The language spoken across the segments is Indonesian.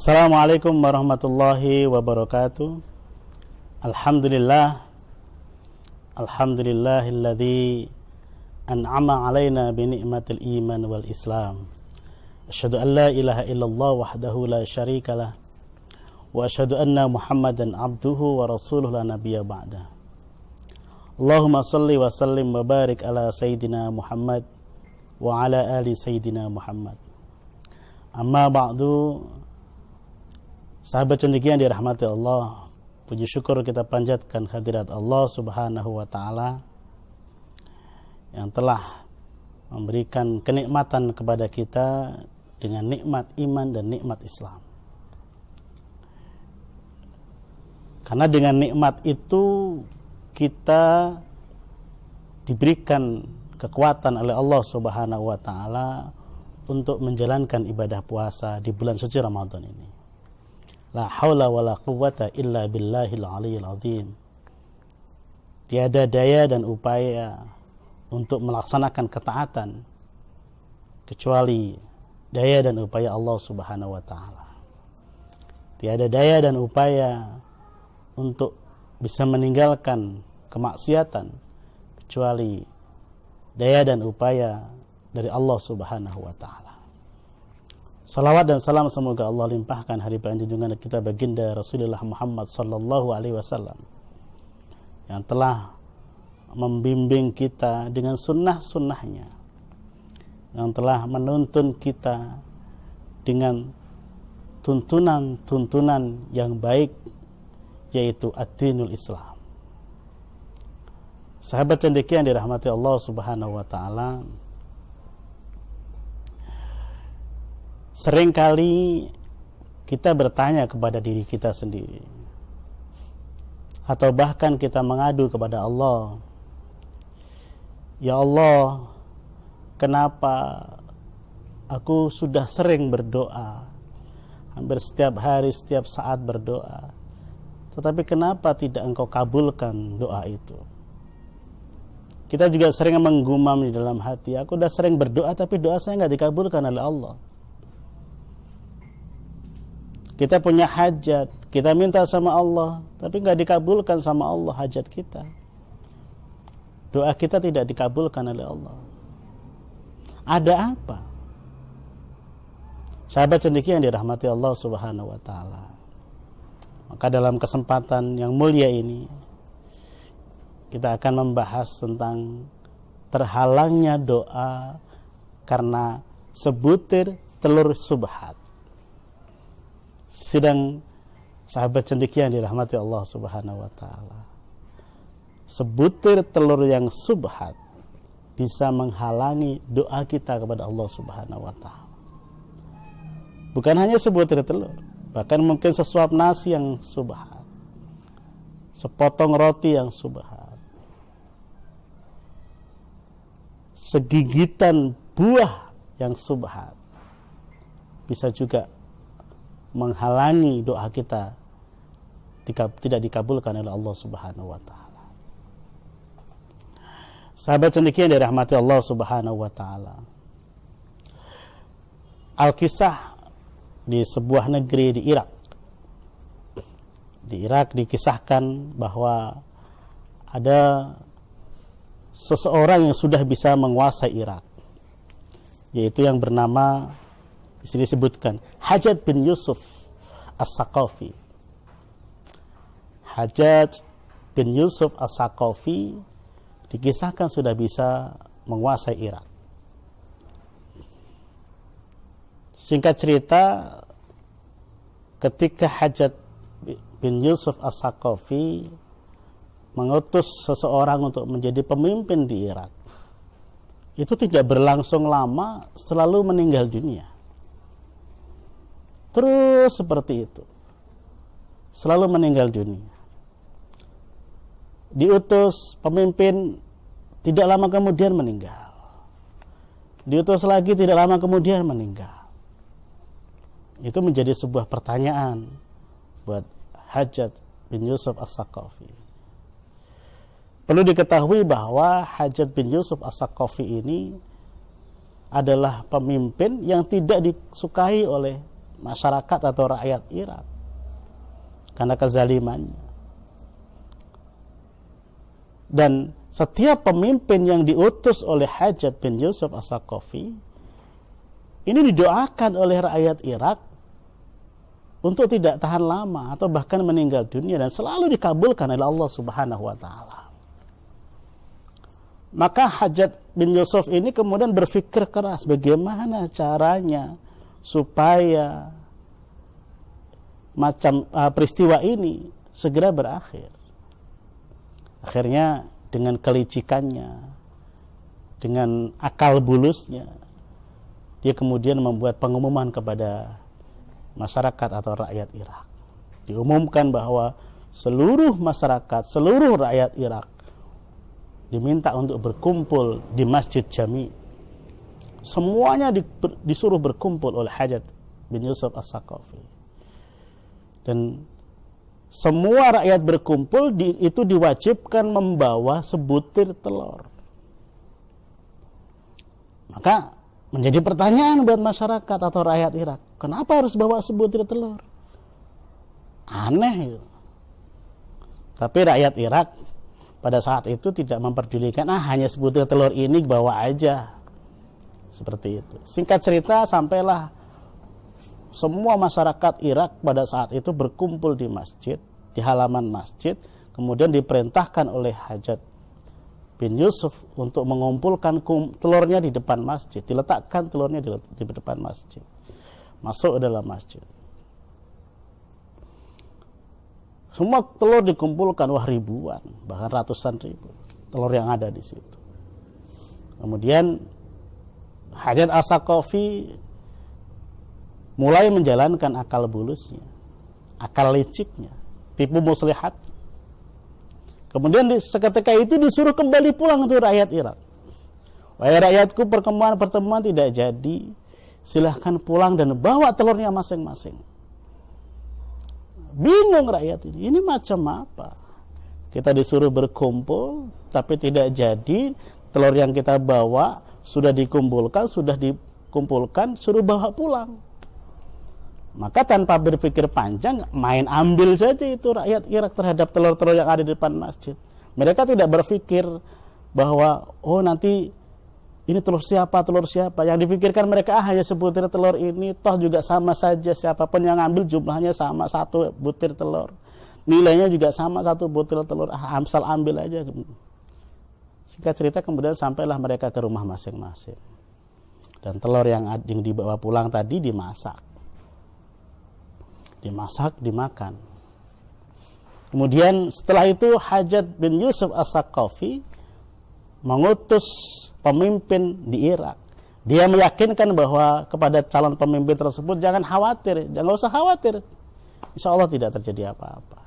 Assalamualaikum warahmatullahi wabarakatuh. Alhamdulillahilladzi an'ama alaina bi ni'matil iman wal islam. Asyhadu an la ilaha illallah wahdahu la syarikalah wa asyhadu anna Muhammadan abduhu wa rasuluhu la nabiyya ba'da. Allahumma shalli wa sallim wa barik ala sayyidina Muhammad wa ala ali sayyidina Muhammad. Amma ba'du. Sahabat cendekia yang dirahmati Allah, puji syukur kita panjatkan hadirat Allah Subhanahu wa taala yang telah memberikan kenikmatan kepada kita dengan nikmat iman dan nikmat Islam. Karena dengan nikmat itu kita diberikan kekuatan oleh Allah Subhanahu wa taala untuk menjalankan ibadah puasa di bulan suci Ramadan ini. La haula wa la quwwata illa billahil aliyyil azim. Tiada daya dan upaya untuk melaksanakan ketaatan kecuali daya dan upaya Allah Subhanahu wa taala. Tiada daya dan upaya untuk bisa meninggalkan kemaksiatan kecuali daya dan upaya dari Allah Subhanahu wa taala. Salawat dan salam semoga Allah limpahkan hari junjungan kita baginda Rasulullah Muhammad sallallahu alaihi wasallam yang telah membimbing kita dengan sunnah-sunnahnya, yang telah menuntun kita dengan tuntunan-tuntunan yang baik, yaitu ad-dinul Islam. Sahabat cendekia yang dirahmati Allah Subhanahu wa taala, seringkali kita bertanya kepada diri kita sendiri, atau bahkan kita mengadu kepada Allah, ya Allah, kenapa aku sudah sering berdoa, hampir setiap hari, setiap saat berdoa, tetapi kenapa tidak Engkau kabulkan doa itu? Kita juga sering menggumam di dalam hati, aku sudah sering berdoa tapi doa saya nggak dikabulkan oleh Allah. Kita punya hajat, kita minta sama Allah, tapi nggak dikabulkan sama Allah hajat kita. Doa kita tidak dikabulkan oleh Allah. Ada apa? Sahabat cendekia yang dirahmati Allah Subhanahu wa taala. Maka dalam kesempatan yang mulia ini kita akan membahas tentang terhalangnya doa karena sebutir telur subhat. Sidang sahabat cendekia yang dirahmati Allah Subhanahu wa taala, sebutir telur yang subhat bisa menghalangi doa kita kepada Allah Subhanahu wa taala. Bukan hanya sebutir telur, bahkan mungkin sesuap nasi yang subhat, sepotong roti yang subhat, segigitan buah yang subhat bisa juga menghalangi doa kita tidak dikabulkan oleh Allah Subhanahu wa taala. Sahabat cendekia yang dirahmati Allah Subhanahu wa taala, Alkisah di sebuah negeri di Irak. Di Irak dikisahkan bahwa ada seseorang yang sudah bisa menguasai Irak, yaitu yang bernama, di sini disebutkan Hajjaj bin Yusuf As-Saqafi. Hajjaj bin Yusuf As-Saqafi dikisahkan sudah bisa menguasai Irak. Singkat cerita, ketika Hajjaj bin Yusuf As-Saqafi mengutus seseorang untuk menjadi pemimpin di Irak, itu tidak berlangsung lama, selalu meninggal dunia. Terus seperti itu, selalu meninggal dunia. Diutus pemimpin, tidak lama kemudian meninggal. Diutus lagi, tidak lama kemudian meninggal. Itu menjadi sebuah pertanyaan buat Hajjaj bin Yusuf As-Saqafi. Perlu diketahui bahwa Hajjaj bin Yusuf As-Saqafi ini adalah pemimpin yang tidak disukai oleh masyarakat atau rakyat Irak karena kezalimannya. Dan setiap pemimpin yang diutus oleh Hajjaj bin Yusuf As-Saqafi ini didoakan oleh rakyat Irak untuk tidak tahan lama atau bahkan meninggal dunia, dan selalu dikabulkan oleh Allah Subhanahu wa taala. Maka Hajjaj bin Yusuf ini kemudian berpikir keras bagaimana caranya supaya peristiwa ini segera berakhir. Akhirnya dengan kelicikannya, dengan akal bulusnya, dia kemudian membuat pengumuman kepada masyarakat atau rakyat Irak. Diumumkan bahwa seluruh masyarakat, seluruh rakyat Irak diminta untuk berkumpul di Masjid Jami. Semuanya disuruh berkumpul oleh Hajjaj bin Yusuf As-Saqafi. Dan semua rakyat berkumpul itu diwajibkan membawa sebutir telur. Maka menjadi pertanyaan buat masyarakat atau rakyat Irak, kenapa harus bawa sebutir telur? Aneh. Tapi rakyat Irak pada saat itu tidak memperdulikan, hanya sebutir telur ini bawa aja. Seperti itu. Singkat cerita, sampailah semua masyarakat Irak pada saat itu berkumpul di masjid, di halaman masjid, kemudian diperintahkan oleh Hajjaj bin Yusuf untuk mengumpulkan telurnya di depan masjid, diletakkan telurnya di depan masjid, masuk ke dalam masjid. Semua telur dikumpulkan, ribuan, bahkan ratusan ribu telur yang ada di situ. Kemudian Hajjaj As-Saqafi mulai menjalankan akal bulusnya, akal liciknya, tipu muslihat. Kemudian seketika itu disuruh kembali pulang untuk rakyat Irak. Wahai rakyatku, pertemuan tidak jadi, silahkan pulang dan bawa telurnya masing-masing. Bingung rakyat ini macam apa? Kita disuruh berkumpul, tapi tidak jadi. Telur yang kita bawa sudah dikumpulkan, suruh bawa pulang. Maka tanpa berpikir panjang, main ambil saja itu rakyat Irak terhadap telur-telur yang ada di depan masjid. Mereka tidak berpikir bahwa nanti ini telur siapa. Yang dipikirkan mereka hanya sebutir telur ini, toh juga sama saja, siapapun yang ambil jumlahnya sama, satu butir telur, nilainya juga sama, satu butir telur, asal ambil aja. Singkat cerita, kemudian sampailah mereka ke rumah masing-masing, dan telur yang dibawa pulang tadi dimasak, dimakan. Kemudian setelah itu Hajjaj bin Yusuf As-Saqafi mengutus pemimpin di Irak. Dia meyakinkan bahwa kepada calon pemimpin tersebut, jangan usah khawatir, insya Allah tidak terjadi apa-apa.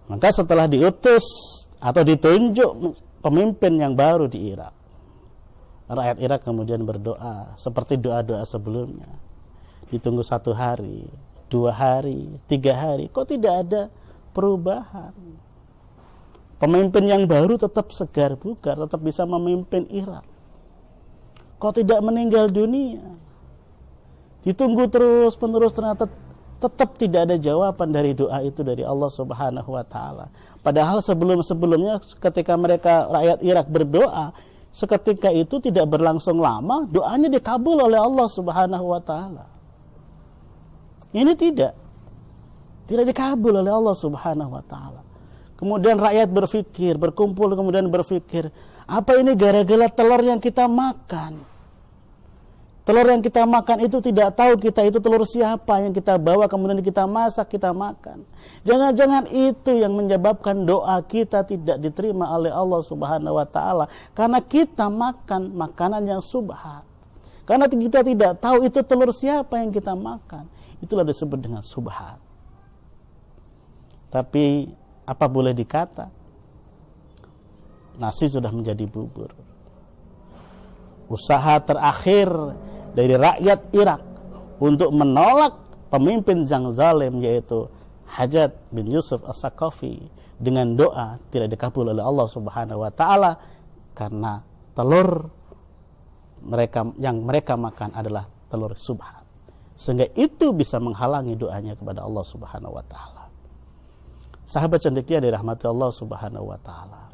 Maka setelah diutus atau ditunjuk pemimpin yang baru di Irak, rakyat Irak kemudian berdoa seperti doa-doa sebelumnya. Ditunggu 1 hari, 2 hari, 3 hari, kok tidak ada perubahan. Pemimpin yang baru tetap segar bugar, tetap bisa memimpin Irak. Kok tidak meninggal dunia? Ditunggu terus-menerus, ternyata tetap tidak ada jawaban dari doa itu dari Allah Subhanahu wa taala. Padahal sebelum-sebelumnya ketika rakyat Irak berdoa, seketika itu tidak berlangsung lama, doanya dikabul oleh Allah Subhanahu wa taala. Ini tidak dikabul oleh Allah Subhanahu wa taala. Kemudian rakyat berkumpul kemudian berpikir, apa ini gara-gara telur yang kita makan? Telur yang kita makan itu tidak tahu kita itu telur siapa yang kita bawa, kemudian kita masak, kita makan. Jangan-jangan itu yang menyebabkan doa kita tidak diterima oleh Allah Subhanahu wa taala, karena kita makan makanan yang subhat. Karena kita tidak tahu itu telur siapa yang kita makan. Itulah disebut dengan subhat. Tapi apa boleh dikata, nasi sudah menjadi bubur. Usaha terakhir dari rakyat Irak untuk menolak pemimpin yang zalim, yaitu Hajjaj bin Yusuf As-Saqafi, dengan doa tidak dikabul oleh Allah Subhanahu wa taala, karena telur yang mereka makan adalah telur subhat. sehingga itu bisa menghalangi doanya kepada Allah Subhanahu wa taala. Sahabat cendekia dirahmati Allah Subhanahu wa taala.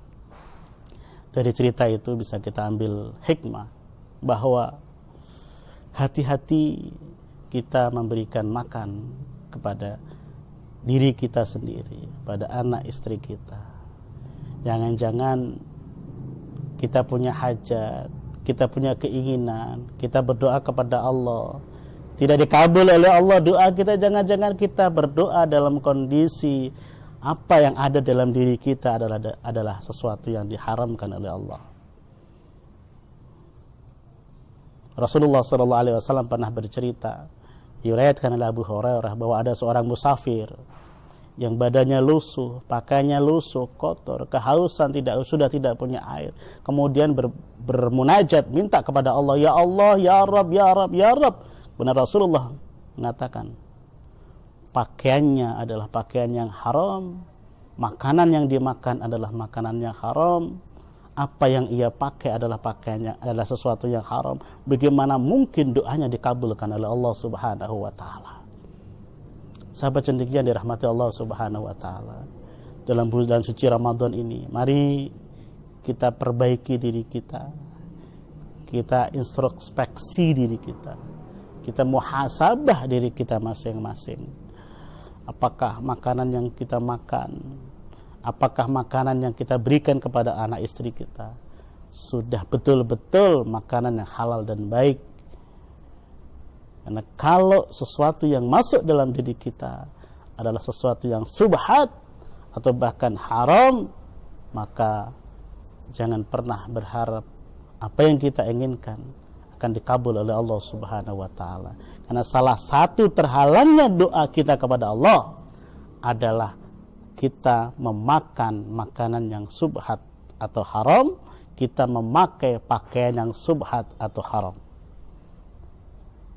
Dari cerita itu bisa kita ambil hikmah bahwa hati-hati kita memberikan makan kepada diri kita sendiri, pada anak istri kita. Jangan-jangan kita punya hajat, kita punya keinginan, kita berdoa kepada Allah, tidak dikabul oleh Allah doa kita. Jangan-jangan kita berdoa dalam kondisi apa yang ada dalam diri kita adalah sesuatu yang diharamkan oleh Allah. Rasulullah SAW pernah bercerita, diriwayatkan oleh Abu Hurairah, bahwa ada seorang musafir yang badannya lusuh, pakaiannya lusuh, kotor, kehausan, sudah tidak punya air. Kemudian bermunajat, minta kepada Allah, ya Allah, ya Rabb, ya Rabb, ya Rabb. Benar, Rasulullah mengatakan, pakaiannya adalah pakaian yang haram, makanan yang dimakan adalah makanan yang haram, apa yang ia pakai adalah pakaiannya adalah sesuatu yang haram. Bagaimana mungkin doanya dikabulkan oleh Allah Subhanahu wa taala? Sahabat cendekia dirahmati Allah Subhanahu wa taala. Dalam bulan suci Ramadan ini, mari kita perbaiki diri kita. Kita introspeksi diri kita. Kita muhasabah diri kita masing-masing. Apakah makanan yang kita makan, apakah makanan yang kita berikan kepada anak istri kita sudah betul-betul makanan yang halal dan baik? Karena kalau sesuatu yang masuk dalam diri kita adalah sesuatu yang subhat atau bahkan haram, maka jangan pernah berharap apa yang kita inginkan akan dikabul oleh Allah Subhanahu wa taala. Karena salah satu terhalangnya doa kita kepada Allah adalah kita memakan makanan yang subhat atau haram, kita memakai pakaian yang subhat atau haram.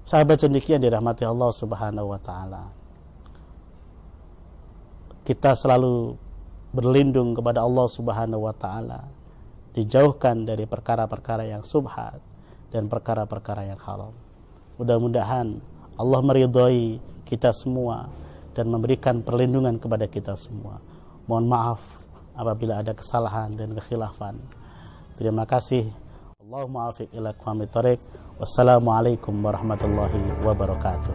Sahabat cendekia dirahmati Allah Subhanahu wa taala. Kita selalu berlindung kepada Allah Subhanahu wa taala, dijauhkan dari perkara-perkara yang subhat dan perkara-perkara yang haram. Mudah-mudahan Allah meridhai kita semua dan memberikan perlindungan kepada kita semua. Mohon maaf apabila ada kesalahan dan kekhilafan. Terima kasih. Allahumma afiq ila aqwamit thoriq. Wassalamualaikum warahmatullahi wabarakatuh.